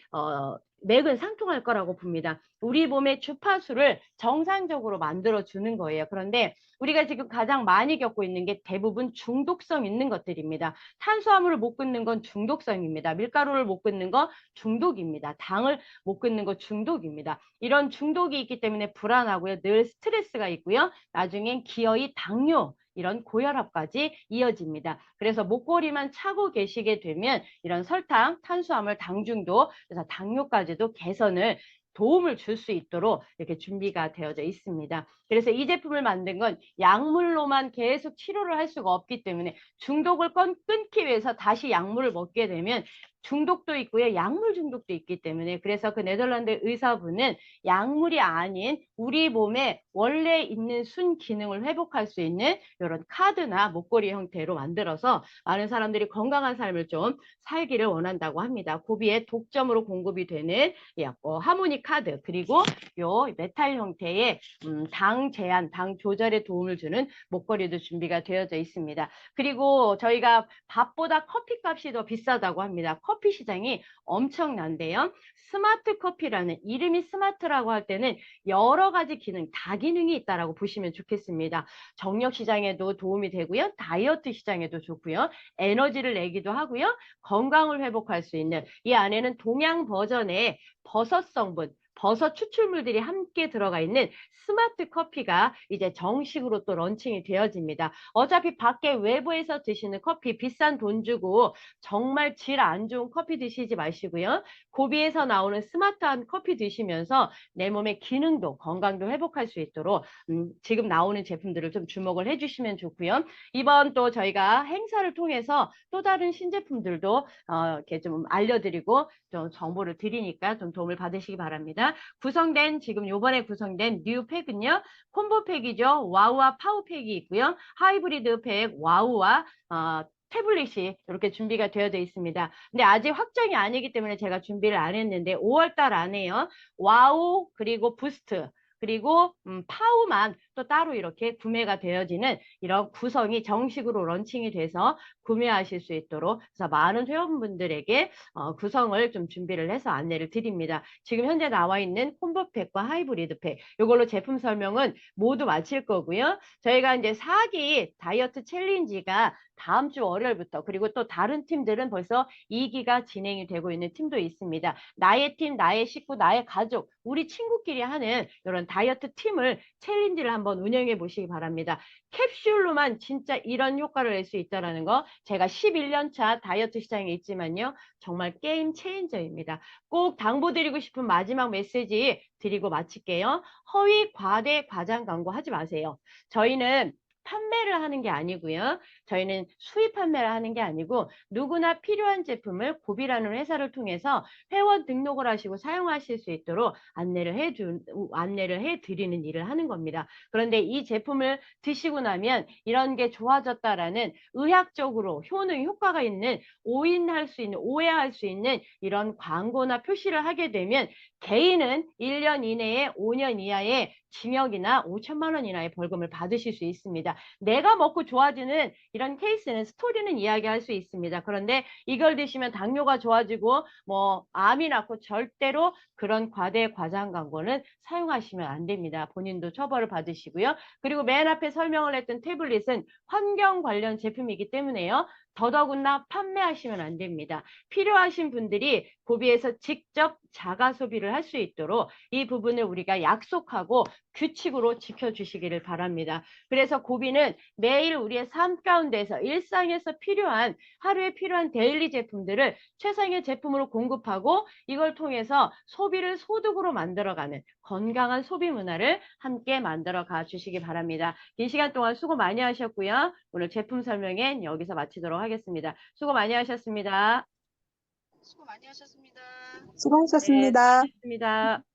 맥은 상통할 거라고 봅니다. 우리 몸의 주파수를 정상적으로 만들어주는 거예요. 그런데 우리가 지금 가장 많이 겪고 있는 게 대부분 중독성 있는 것들입니다. 탄수화물을 못 끊는 건 중독성입니다. 밀가루를 못 끊는 거 중독입니다. 당을 못 끊는 거 중독입니다. 이런 중독이 있기 때문에 불안하고요. 늘 스트레스가 있고요. 나중엔 기어이 당뇨, 이런 고혈압까지 이어집니다. 그래서 목걸이만 차고 계시게 되면 이런 설탕, 탄수화물, 당 중독, 그래서 당뇨까지도 개선을 도움을 줄 수 있도록 이렇게 준비가 되어져 있습니다. 그래서 이 제품을 만든 건 약물로만 계속 치료를 할 수가 없기 때문에 중독을 끊기 위해서 다시 약물을 먹게 되면 중독도 있고요. 약물 중독도 있기 때문에 그래서 그 네덜란드 의사분은 약물이 아닌 우리 몸에 원래 있는 순 기능을 회복할 수 있는 이런 카드나 목걸이 형태로 만들어서 많은 사람들이 건강한 삶을 좀 살기를 원한다고 합니다. 고비에 독점으로 공급이 되는 하모니 카드 그리고 요 메탈 형태의 당 제한, 당 조절에 도움을 주는 목걸이도 준비가 되어져 있습니다. 그리고 저희가 밥보다 커피 값이 더 비싸다고 합니다. 커피 시장이 엄청난데요. 스마트 커피라는 이름이 스마트라고 할 때는 여러 가지 기능, 다기능이 있다라고 보시면 좋겠습니다. 정력 시장에도 도움이 되고요. 다이어트 시장에도 좋고요. 에너지를 내기도 하고요. 건강을 회복할 수 있는 이 안에는 동양 버전의 버섯 성분, 버섯 추출물들이 함께 들어가 있는 스마트 커피가 이제 정식으로 또 런칭이 되어집니다. 어차피 밖에 외부에서 드시는 커피 비싼 돈 주고 정말 질 안 좋은 커피 드시지 마시고요. 고비에서 나오는 스마트한 커피 드시면서 내 몸의 기능도 건강도 회복할 수 있도록 지금 나오는 제품들을 좀 주목을 해주시면 좋고요. 이번 또 저희가 행사를 통해서 또 다른 신제품들도 이렇게 좀 알려드리고 좀 정보를 드리니까 좀 도움을 받으시기 바랍니다. 지금 요번에 구성된 뉴 팩은요. 콤보 팩이죠. 와우와 파워 팩이 있고요. 하이브리드 팩 와우와 태블릿이 이렇게 준비가 되어져 있습니다. 근데 아직 확정이 아니기 때문에 제가 준비를 안 했는데 5월 달 안에요. 와우 그리고 부스트 그리고 파우만 또 따로 이렇게 구매가 되어지는 이런 구성이 정식으로 런칭이 돼서 구매하실 수 있도록 그래서 많은 회원분들에게 구성을 좀 준비를 해서 안내를 드립니다. 지금 현재 나와 있는 콤보팩과 하이브리드 팩 이걸로 제품 설명은 모두 마칠 거고요. 저희가 이제 4기 다이어트 챌린지가 다음 주 월요일부터 그리고 또 다른 팀들은 벌써 2기가 진행이 되고 있는 팀도 있습니다. 나의 팀, 나의 식구, 나의 가족, 우리 친구끼리 하는 이런 다이어트 팀을 챌린지를 한번 운영해 보시기 바랍니다. 캡슐로만 진짜 이런 효과를 낼 수 있다는 거 제가 11년 차 다이어트 시장에 있지만요. 정말 게임 체인저입니다. 꼭 당부드리고 싶은 마지막 메시지 드리고 마칠게요. 허위 과대 과장 광고 하지 마세요. 저희는 판매를 하는 게 아니고요. 저희는 수입 판매를 하는 게 아니고 누구나 필요한 제품을 고비라는 회사를 통해서 회원 등록을 하시고 사용하실 수 있도록 안내를 해드리는 일을 하는 겁니다. 그런데 이 제품을 드시고 나면 이런 게 좋아졌다라는 의학적으로 효과가 있는 오해할 수 있는 이런 광고나 표시를 하게 되면 개인은 1년 이내에 5년 이하의 징역이나 5천만 원 이하의 벌금을 받으실 수 있습니다. 내가 먹고 좋아지는 이런 케이스는 스토리는 이야기할 수 있습니다. 그런데 이걸 드시면 당뇨가 좋아지고 뭐 암이 낫고 절대로 그런 과대 과장 광고는 사용하시면 안 됩니다. 본인도 처벌을 받으시고요. 그리고 맨 앞에 설명을 했던 태블릿은 환경 관련 제품이기 때문에요. 더더군다나 판매하시면 안 됩니다. 필요하신 분들이 고비에서 직접 자가 소비를 할 수 있도록 이 부분을 우리가 약속하고 규칙으로 지켜주시기를 바랍니다. 그래서 고비는 매일 우리의 삶 가운데서 일상에서 필요한 하루에 필요한 데일리 제품들을 최상의 제품으로 공급하고 이걸 통해서 소비를 소득으로 만들어가는 건강한 소비 문화를 함께 만들어 가 주시기 바랍니다. 긴 시간 동안 수고 많이 하셨고요. 오늘 제품 설명엔 여기서 마치도록 하겠습니다. 수고 많이 하셨습니다. 수고 많이 하셨습니다. 네, 수고하셨습니다. 수고하셨습니다.